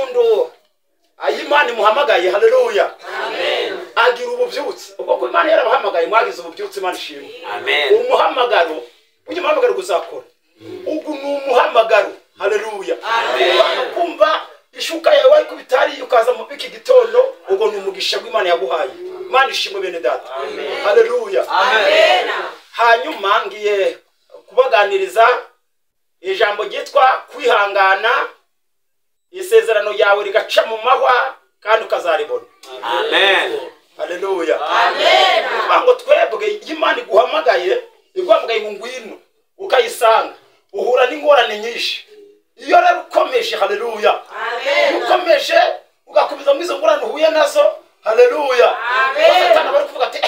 muntu Imana imuhamagaye, haleluya, Amen. agira ububyutse. Ubwo ko Imana yarabahamagaye mwagize ububyutse, Imana ishimwe. Amen. Umuhamagaro, ujye muhamagaro guzakora. Ugu ni umuhamagaro, haleluya. Amen. Kumva ishuka yawe ariko bitari ukaza mu biki gitondo, ubwo ni umugisha w'Imana yaguhaye. Imana ishimwe bene data. Amen. Haleluya. Amen. Hanyuma ngiye kubaganiriza ijambo ryitwa kwihangana. Isezerano yawe rigaca mu mahwa kandi ukazaribona. Amen. Haleluya. Amen. Ngo twebwe Imana iguhamagaye, iguhamagaye ngo ngwino ukayisanga, uhura n'ingorane nyinshi. Iyo rero ukomeje, haleluya, ukomeje ugakomeza mu izo ngorane uhuye nazo, haleluya, Satani bari kuvuga ati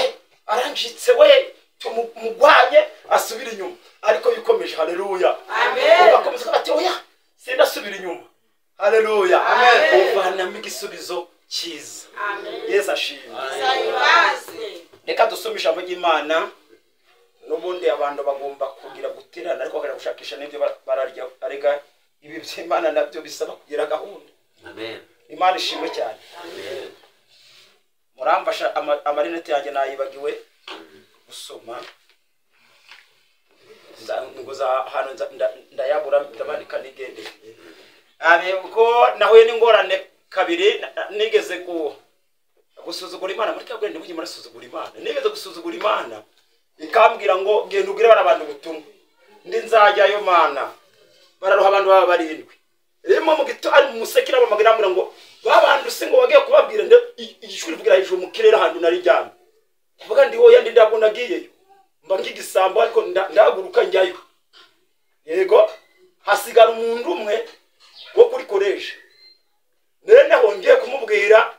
aranjitse we, tumugwanye asubira inyuma. Ariko bikomeje, haleluya, ugakomeza ati oya sindasubira inyuma, haleluya, uvanamo igisubizo cyiza. Yesu ashimwe. Reka dusome ijambo ry'Imana. N'ubundi abantu bagomba kugira guterana ariko bakajya gushakisha n'ibyo bararya. Arega ibi by'Imana nabyo bisaba kugira gahunda. Amen. Imana ishimwe cyane. Amen. Muramfasha amarinete yanjye nayibagiwe gusoma. Nguza hano ndayabura ndabandika nigende. Uko nahuye n'ingorane kabiri, nigeze gusuzugura Imana. Muri kabwende mujye murasuzugura Imana. Nigeze gusuzugura Imana, ikambwira ngo genda ubwire abantu ubutumwa, ndi nzajyayo Mana. Bararuha abantu baba barindwi. Rero mu gito ari mu musekira bamagana ngo babandu singo bagiye kubabwira nde igishuri vugira hejuru mu kirere ahantu nari ryamye. Vuga ndi hoya ndi ndabwo nagiyeyo. Mba ngigisambo ariko ndaguruka njyayo. Yego hasigara umuntu umwe wo kuri koleje. Nene hongeye kumubwira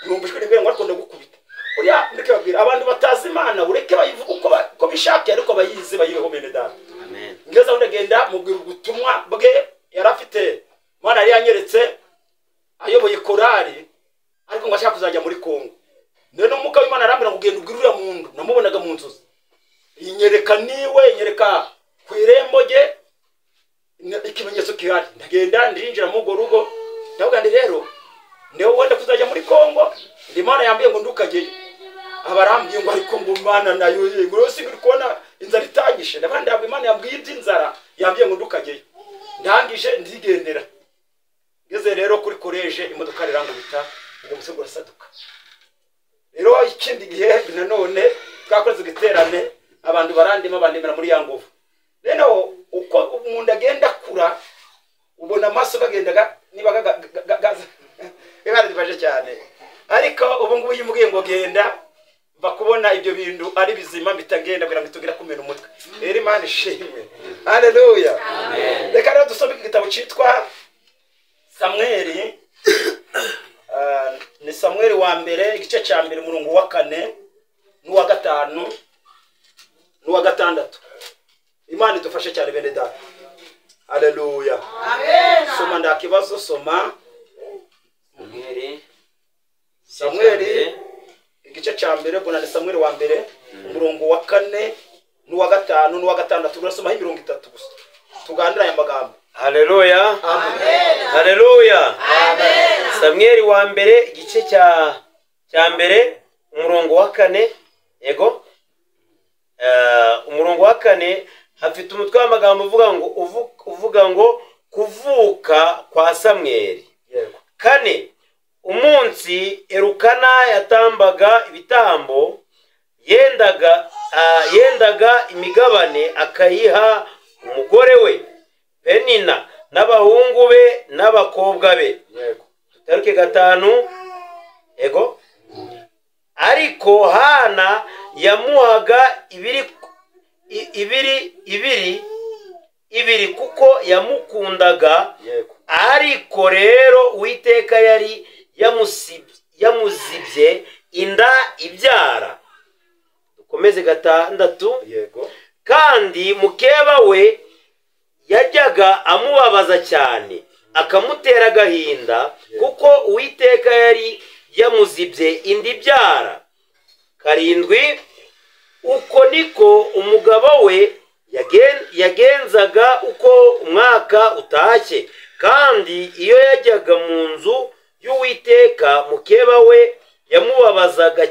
numva ijwi rimbere ngo ariko ndagukubita. Uriya ndeke babwira abantu batazi Imana ureke bayivuga uko bishaka ariko bayize bayireho bene data. Amen. Ngeza aho ndagenda mubwira ubutumwa bwe yarafite. Mana yari yanyeretse ayoboye korari ariko ngo ashaka kuzajya muri Kongo. None umuka w'Imana arambira ngo genda ubwire uriya muntu, namubonaga mu nzozi. Inyereka niwe, nyereka ku irembo rye ikimenyetso kihari. Ndagenda ndinjira mu rugo ndavuga ndi rero ndewe wenda kuzajya muri Kongo, ndi Imana yambiye ngo ndukageyo. Abarambiye ngo ariko ngo Imana nayo ngo singiri kubona inzara itanyishe. Ndabandi yabwo Imana yambwiye iby'inzara yambiye ngo ndukageyo. Ndangije ndigendera. Ngeze rero kuri koleje imodoka rirangubita ngo musego rasaduka. Rero ikindi gihe nanone twakoze igiterane abantu barandima bandemera muri yangovu. Rero uko umuntu agenda kura ubona amaso bagendaga nibaga gaza. Ibara dibaje cyane. Ariko ubu ngubu yimugiye ngo genda bakubona ibyo bintu ari bizima bitagenda kugira ngo tugira kumena umutwe. Rero Imana ishimwe. Haleluya. Amen. Reka rero dusome igitabo cyitwa Samweli. Ni Samweli wa mbere igice cya mbere umurongo wa 4 n'uwa 5 n'uwa 6. Imana idufashe cyane bene data. Haleluya. Amen. Soma ndakibazo soma. Samweli igice cya mbere bona ni Samweli wa mbere umurongo wa 4 n'uwa 5 n'uwa 6. Turasoma imirongo 3 gusa. Tugandira aya magambo. Haleluya. Amen. Haleluya. Amen. Samweli wa mbere igice cya mbere umurongo wa 4. Yego. Umurongo wa 4 hafite umutwe w'amagambo uvuga ngo kuvuka kwa Samweli. Yego. 4 umunsi Elukana yatambaga ibitambo yendaga imigabane akayiha umugore we Penina n'abahungu be n'abakobwa be. Yego. Taruke 5. Ego. Ariko Hana yamuhaga ibiri kuko yamukundaga. Yego. Ariko rero Uwiteka yari yamuzibye inda ibyara. Dukomeze 6. Yego. Kandi mukeba we yajyaga amubabaza cyane akamutera agahinda kuko Uwiteka yari yamuzibye inda ibyara. 7 uko niko umugabo we yagenzaga uko umwaka utashye kandi iyo yajyaga mu nzu y'Uwiteka mukeba we yamubabazaga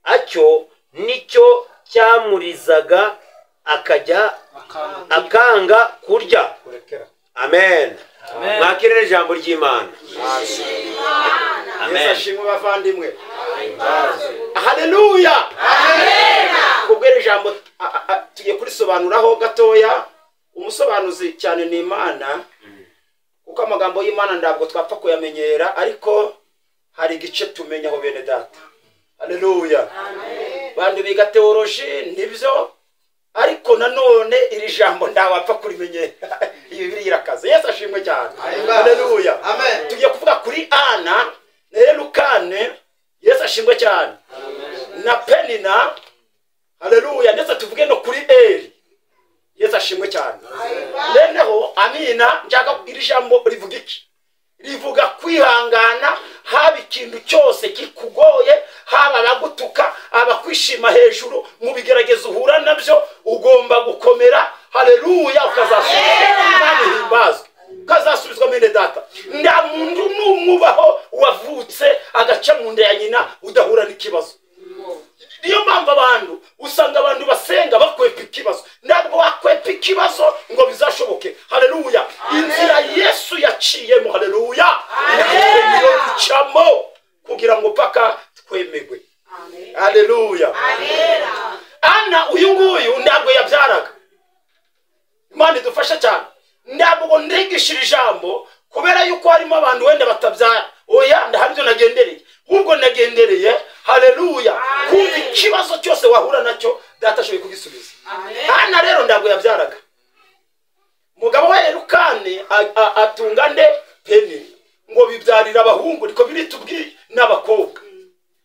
acyo nicyo cyamurizaga akanga kurya. Amen. Mwakirire ijambo ry'Imana. Amen. Ashimwe bavandimwe. Haleluya. Amen. Kubwira ijambo tugiye kurisobanuraho gatoya. Umusobanuzi cyane ni Imana. Kuko amagambo y'Imana ndabwo twapfa kuyamenyera, ariko hari igice tumenya aho bene data. Haleluya. Amen. Bandi biga theology nibyo, ariko nanone iri jambo ndawapfa kurimenyera. Iyi Bibiliya irakaze. Yesu ashimwe cyane. Haleluya. Amen. Tugiye kuvuga kuri Ana na Elukane. Yesu ashimwe cyane. Amen. Na Penina. Haleluya. Ndetse tuvuge no kuri Eli. Yesu ashimwe cyane. Noneho Amina njaka kugira ijambo rivuga iki? Rivuga kwihangana haba ikintu cyose kikugoye, haba abagutuka, abakwishima hejuru, mu bigeragezo uhura nabyo ugomba gukomera. Haleluya. Ukazasubizwa ukazasubizwa mene data. Nda muntu n'umwubaho wavutse agaca mu nda ya nyina udahura n'ikibazo. Niyo mpamvu abantu usanga abantu basenga bakwepa ikibazo. Ntabwo wakwepa ikibazo ngo bizashoboke. Haleluya. Inzira Yesu yaciyemo. Haleluya. Niyo ducamo kugira ngo paka twemegwe. Haleluya. Ana uyu nguyu ntabwo yabyaraga. Imana idufasha cyane. Ntabwo ndegishira ijambo kubera yuko harimo abantu wenda batabyara. Oya, ndahabyo nagendereye. Ubwo nagendereye. Haleluya. Kumva ikibazo cyose wahura nacyo data ashoboye kugisubiza. Ana rero ntabwo yabyaraga. Mugabo we Elukane atunga nde Penina ngo bibyarira abahungu, niko biri tubwi n'abakobwa.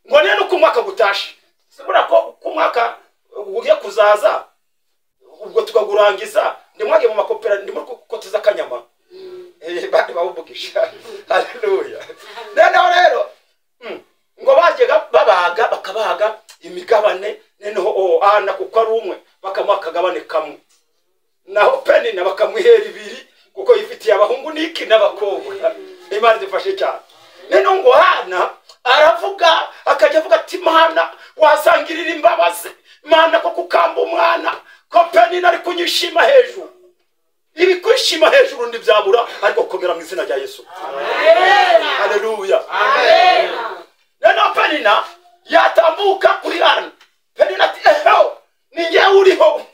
Ngo rero ku mwaka gutashe, sibura ko ku mwaka ugiye kuzaza ubwo tukagurangiza ndimwage mu makopera ndimo koteza kanyama. Bandi babugisha. Haleluya. Rero ngo bajyaga babaga bakabaga imigabane, noneho Ana kuko ari umwe bakamuha akagabane kamwe, naho Penina bakamuhera ibiri kuko yifitiye abahungu n'iki n'abakobwa. Imana idufashe cyane. Noneho ngo Ana aravuga akajya avuga ati Mana wasangirira imbabazi, Mana ko kukamba umwana ko Penina ari kunyishima hejuru. Ibi kwishima hejuru ndibyabura, ariko komera mu izina rya Yesu. Amen. Haleluya. Amen. Noneho Penina yatambuka kuri Ana. Penina ati ninjye uriho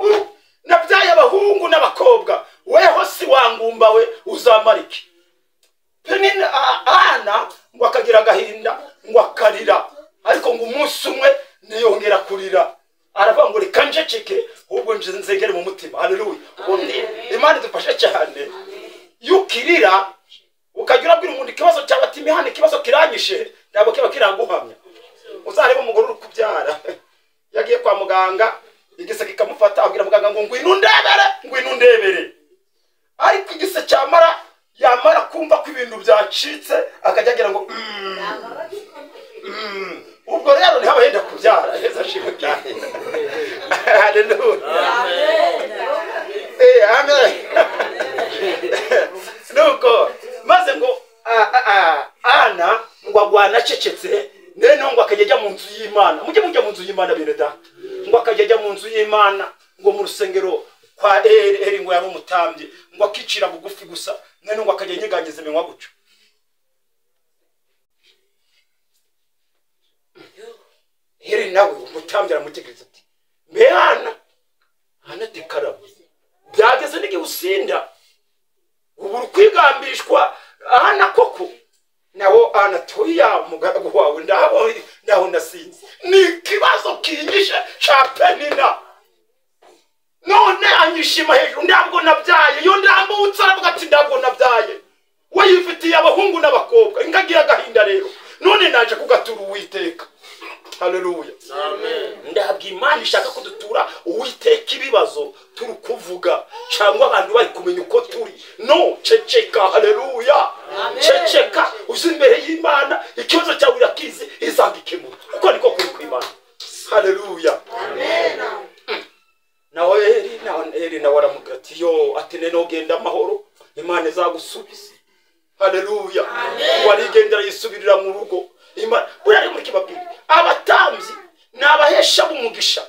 nabyaye abahungu n'abakobwa, weho si wangumba we uzamariki. Penina Ana ngo akagira agahinda ngo akarira, ariko ngo umunsi umwe niyongera kurira. Aravuga ngo reka njeceke ubwo nzengere mu mutima. Haleluya. Imana idufashe cyane. Yukirira ukagira bwira umuntu ikibazo cyawe ati mihana ikibazo kiranyishe, ntabwo kiba kiranguhamya. Uzareba umugore uri kubyara yagiye kwa muganga, igise kikamufata abwira muganga ngo ngwino ndebere. Ariko igise yamara kumva ko ibintu byacitse akajya agira ngo ubwo rero ntihaba yenda kubyara. Yesu ashimwe cyane. Haleluya. Amen. Nuko maze ngo Ana ngo agwana acecetse, noneho ngo akajya mu nzu y'Imana. Mujye mu nzu y'Imana bene data. Ngo akajya mu nzu y'Imana, ngo mu rusengero kwa Eli ngo yari umutambye, ngo akicira bugufi gusa, noneho ngo akajya nyeganyeza iminwa gucyo. Eli nawe umutambye aramutegereza ati mbe Ana dekaraba byageze n'igihe usinda ubu kwigambishwa Ana koko. Nawo Ana toya mugaragu wawe ndaho nasinze ni kibazo kinyishe cha Penina, none anyishima hejuru ntabwo nabyaye. Yo ndambutse aravuga ati ntabwo nabyaye, we yifitiye abahungu n'abakobwa. Ingagira gahinda rero, none naje kugatura Uwiteka. Haleluya. Amen. Ndabwi Imana ishaka kudutura Uwiteka ibibazo turi kuvuga cyangwa abantu bari kumenya uko turi. No, ceceka. Haleluya. Ceceka uzi imbere y'Imana, ikibazo cyawe irakizi izandikemura, kuko niko kuri kw'Imana. Haleluya. Amen. Nawe Eli nawe aramugati yo ati neno genda amahoro, imana izagusubiza. Haleluya. Warigendera yisubirira mu rugo. Buriya ari muri kibabwira abatambyi ni abahesha b'umugisha.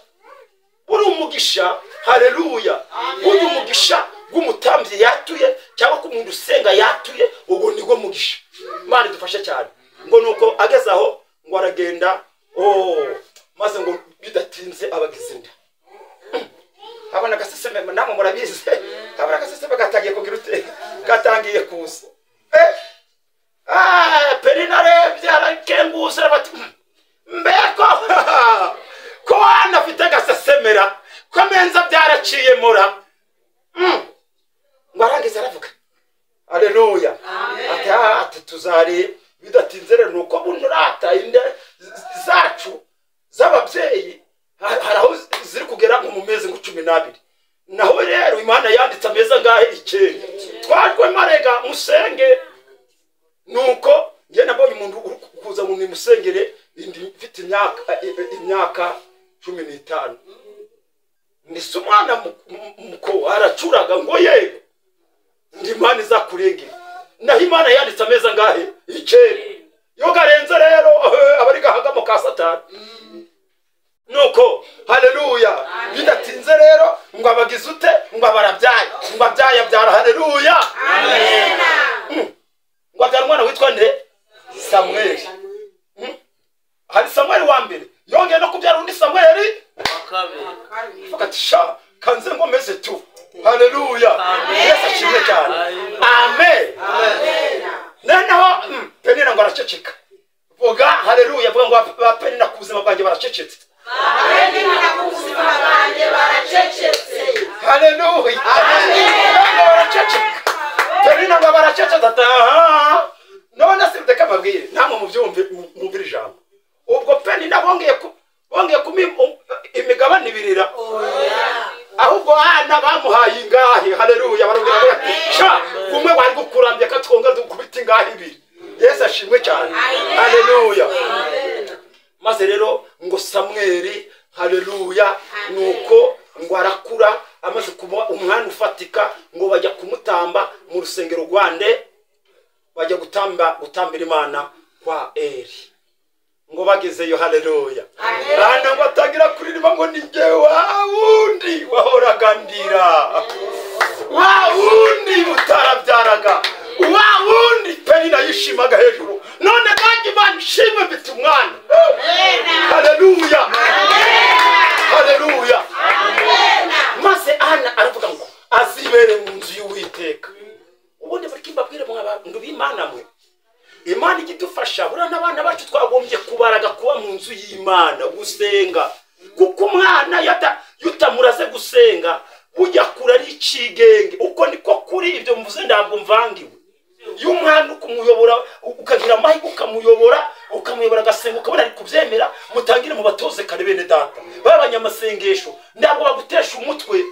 Buri umugisha, haleluya, buri umugisha bw'umutambyi yatuye cyangwa ko umuntu usenga yatuye, ubwo nibwo mugisha. Imana idufashe cyane. Ngo nuko ageze aho ngo aragenda, maze ngo bidatinze abagize inda. Abana gaseseme namwe murabizi, abana gaseseme gatagiye kugira ute, gatangiye kuza. Perinare byarakenguse bati mbeko ko wana afite gasesemera ko menza byaraciye mura. Ngwarangiza aravuga haleluya. Ati tuzari bidatinze rero nuko bunurata inde zacu z'ababyeyi haraho ziri kugera mu mezi ngo 12. Naho rero Imana yanditse ameza ngahe 9. Twajwe marega musenge. Nuko nge nabonye umuntu kuza mu musengere indi mfite imyaka 15. Ndise umwana muko aracuraga ngo yego ndi Imana izakurengera. Naho Imana yanditse ameza ngahe 9. Yo garenze rero abari gahagamo ka Satani. Nuko haleluya. Bidatinze rero ngo abagize ute ngo barabyaye ngo abyaye byara. Haleluya. Amen. Ngo abyara umwana witwa nde? Samuel. Hari Samuel wa mbere yongeye no kubyara undi Samuel wa kabiri. Fakatisha kanze ngo meze tu. Haleluya. Yesu ashimwe cyane. Amen. Amen. Noneho Penina ngo araceceka. Vuga haleluya. Vuga ngo Penina ku buzima bwanjye baracecetse. Penina ku buzima bwanjye baracecetse. Haleluya. Amen. Baraceceka. Penina ngo baracecetse. None sibite kamabwire namwe mubyumvira ijambo. Ubwo Penina bongeye imigabane ibirira. Ahubwo hana bamuhaye ingahe. Haleluya. Barongera bati sha kumwe bari gukurambya katwonga dukubita ingahe ibiri. Yesu ashimwe cyane. Haleluya. Maze rero ngo Samuel haleluya nuko ngo arakura amaze kuba umwana ufatika ngo bajya kumutamba mu rusengero rwande, bajya gutambira Imana kwa Eli. Ngo bagezeyo haleluya. Bana batangira kuririmba ngo ni je wa wundi wahoraga ndira, wa wundi utarabyaraga, wa wundi Penina yishimaga hejuru, none nanjye banshime mfite umwana. Haleluya. Haleluya. Maze Ana aravuga ngo azibere mu nzu y'Uwiteka. Ubundi barkimbabwire mu abantu b'Imana mwe, Imana igidufasha bura n'abana bacu twagombye kubaraga kuba mu nzu y'Imana gusenga. Kuko umwana yutamuraze gusenga bujya kura ari ikigenge. Uko niko kuri ibyo mvuze ndabwo mvangiwe. Y'umwana ukumuyobora ukagira amahirwe ukamuyobora gasenga ukabona ari kubyemera, mutangire mu batoze kare bene data babanyamasengesho ndabwo bagutesha umutwe.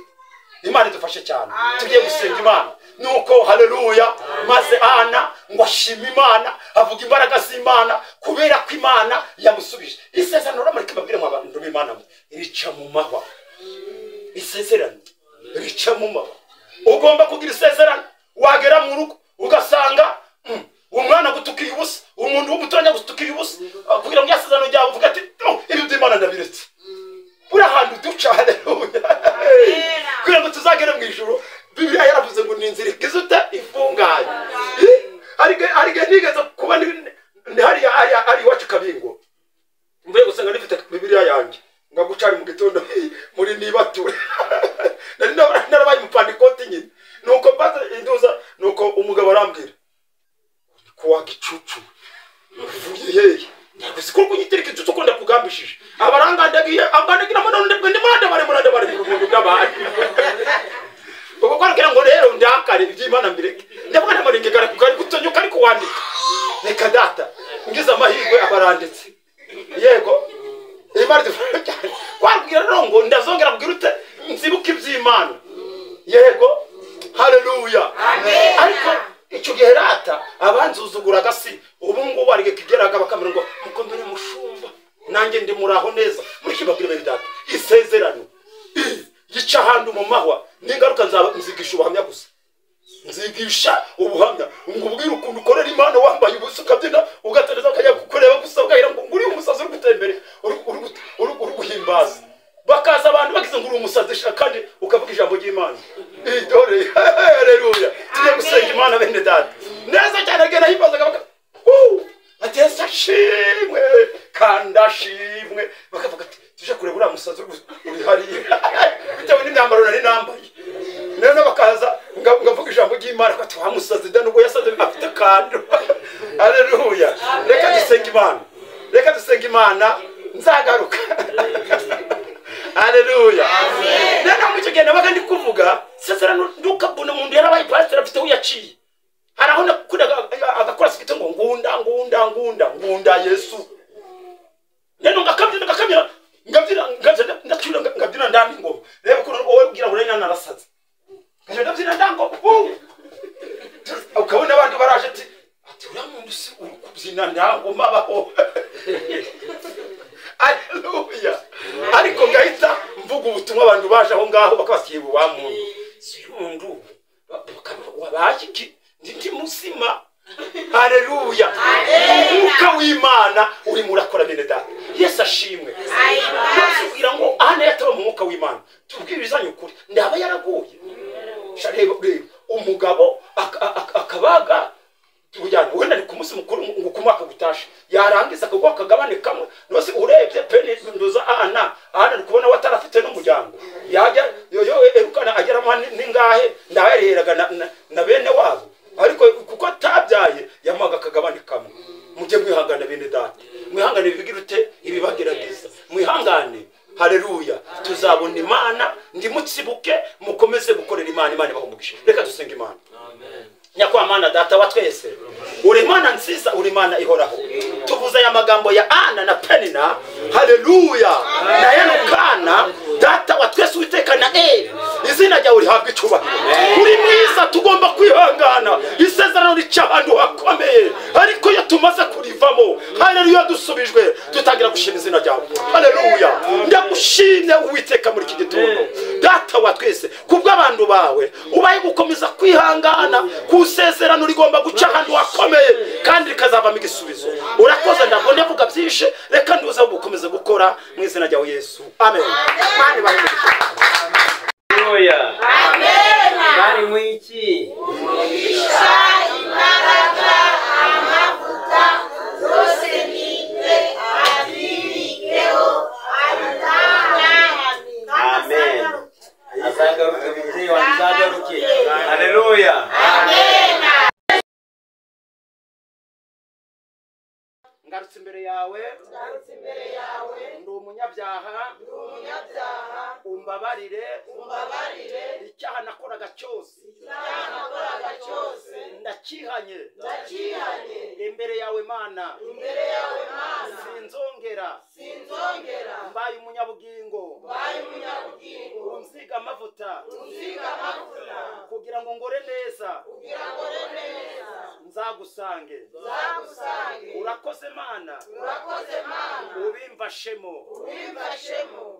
Imana idufashe cyane tugiye gusenga Imana. Nuko haleluya. Maze Ana ngo ashima Imana avuga imbaraga z'Imana kubera ko Imana yamusubije. Isezerano ramurike babwire mu abantu b'Imana rica mu mahwa. Isezerano rica mu mahwa. Ugomba kugira isezerano wagera mu rugo ugasanga umwana gutukiye ubusa, umuntu w'umutoranya gutukiye ubusa, kugira ngo yasezerano ryawe uvuga ati ibi by'Imana ndabiretse. Uri ahantu duca haleluya. Kugira ngo tuzagere mu ijuru Bibiliya yaravuze ngo ninzira igizuta ifunganye. Arige nigeze kuba ndi hari iwacu Kabingo. Mvuye gusenga nifite Bibiliya yanjye ngagucari mu gitondo muri nibature. Narabaye mupandikoti nyine. Nuko baza induza nuko umugabo arambwira ko wagicucu uvuye hehe. Siko kunyitirika icucu ko ndakugambishije. Abarangandagiye angandagira manone ndi muranda bari mu rugo ndabari. Uko kwagira ngo rero ndakare iby'Imana mbireke. Ndabona muringe kare kugari gutonyuka ari kuwandika. Reka data ngize amahirwe abaranditse. Yego. Imana dufashe cyane. Kwagira rero ngo ndazongera kugira ute nzibuka iby'Imana. Yego. Haleluya. Amen. Ariko icyo gihe rata abanzuzugura gasi ubu ngubu arige kigeraga bakamera ngo mukomere mushumba nanjye ndi muraho neza muri kibabwire bene data. Isezerano yica handu mu mahwa n'ingaruka nzigisha ubuhamya gusa. nzigisha ubuhamya ngo ubwire ukuntu ukorera Imana wambaye ubusa ukabyina ugatereza ukajya kureba gusa ugahera ngo uri umusazi uri gutembere uri guhimbaza bakaza abantu bagize ngo uri umusazi kandi ukavuga ijambo ry'Imana dore haleluya tujye gusenga Imana bene data neza cyane agera himbazaga ati Yesu ashimwe kandi ashimwe bakavuga ati tuje kureba uriya musazi uri hariya bitewe n'imyambaro nari nambaye none bakaza ngavuga ijambo ry'Imana ko ati wa musazi da nubwo yasaze afite kando haleluya reka dusenga Imana nzagaruka haleluya nana mu kigenda bagandi kuvuga sezerano ndukabuna umuntu yarabaye pastor afite uyaciye harahona agakora sikite ngo ngunda Yesu neno ngakamya ngabyina ndambi ngo reba ko wowe ugira urenya narasaze ngaje ndabyina ndango ukabona abantu baraje ati uriya muntu si ukubyina ndango mabaho haleluya ariko ngahita mvuga ubutumwa abantu baje aho ngaho bakabasiye wa muntu si umuntu wabashiki ndi musima haleluya umwuka w'Imana uri murakora bene data Yesu ashimwe kugira ngo ana yataba mu mwuka w'Imana tubwirizanye ukuri ndaba yaraguye reba umugabo akabaga tujyana wenda ni ku munsi mukuru ngo kumwaka gutasha yarangiza akagwa akagabane kamwe nose urebye peni nduza ana ari kubona watarafite n'umuryango yajya erukana agera ningahe ndahereraga na bene wabo ariko kuko atabyaye yamaga akagabane kamwe mujye mwihangana bene data mwihangane bibigirute ibibagerageza mwihangane haleluya tuzabona Imana ndimutsibuke mukomeze gukorera Imana bahumugisha reka dusenge Imana amen nyakwa Mana data wa twese uri Imana nziza uri Imana ihoraho tuvuze ya magambo ya Ana na Penina haleluya na Elukana data wa twese uwitekana izina ryawe rihabwa icyubahiro uri mwiza tugomba kwihangana isezerano ricabantu hakomeye ariko iyo tumaze kurivamo haleluya dusubijwe tutagira gushima izina ryawe haleluya ndagushimye uwiteka muri iki gitondo data wa twese kubw'abantu bawe ubaye gukomeza kwihangana kusezerano rigomba guca ahantu hakomeye kandi rikazavamo igisubizo urakoze ndabona vuga byinshi reka nduza gukomeza gukora mu izina rya Yesu amen mani bahindukira haleluya amen mani mwiki umugisha imbaraga amavuta yose nite abirikeho amen azagaruka bibiri wanzagaruke haleluya amen ngarutse imbere yawe ndi umunyabyaha umbabarire icyaha nakoraga cyose ndakihanye imbere yawe Mana sinzongera mbaye umunyabugingo unsiga amavuta kugira ngo ngore neza nzagusange urakoze Mana ubimfashemo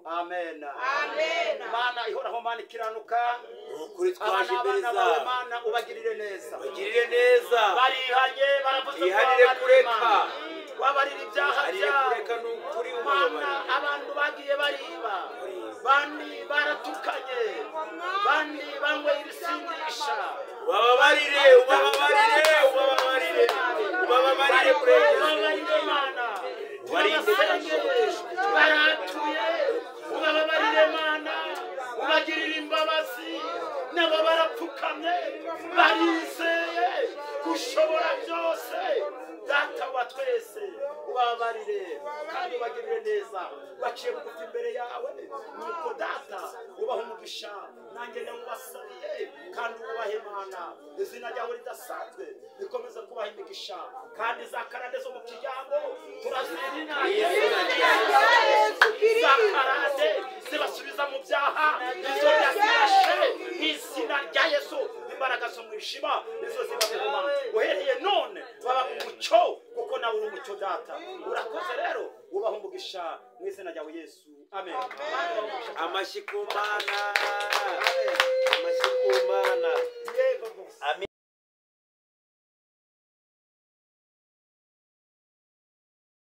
amen Mana ihoraho Mana ikiranuka kuri twaje imbere zawe Mana ubagirire neza barihanye baravuze ihanire kureka wabarira ibyaha kureka n'ukuri Mana abantu bagiye bariba bandi baratukanye bandi bangwe ibisindisha ubabarire Mana baratuye ubabarire Mana ubagirira imbabazi nabo barapfukamye barizeye gushobora byose data wa twese ubabarire kandi ubagirire neza baciye bugufi imbere yawe nuko data ubaha umugisha nanjye ndamubasabiye kandi ubahe Mana izina ryawe ridasanzwe rikomeza kubaha imigisha kandi za karande zo mu kiryango turazirina za karande zibasubiza mu byaha izo byasirashe n'izina rya Yesu imbaraga zo mwishima nizo zibahuma uhereye none baba mu mucyo kuko nawe uri umucyo data urakoze rero ubaha umugisha mu izina ryawe Yesu amen amashyi ku Mana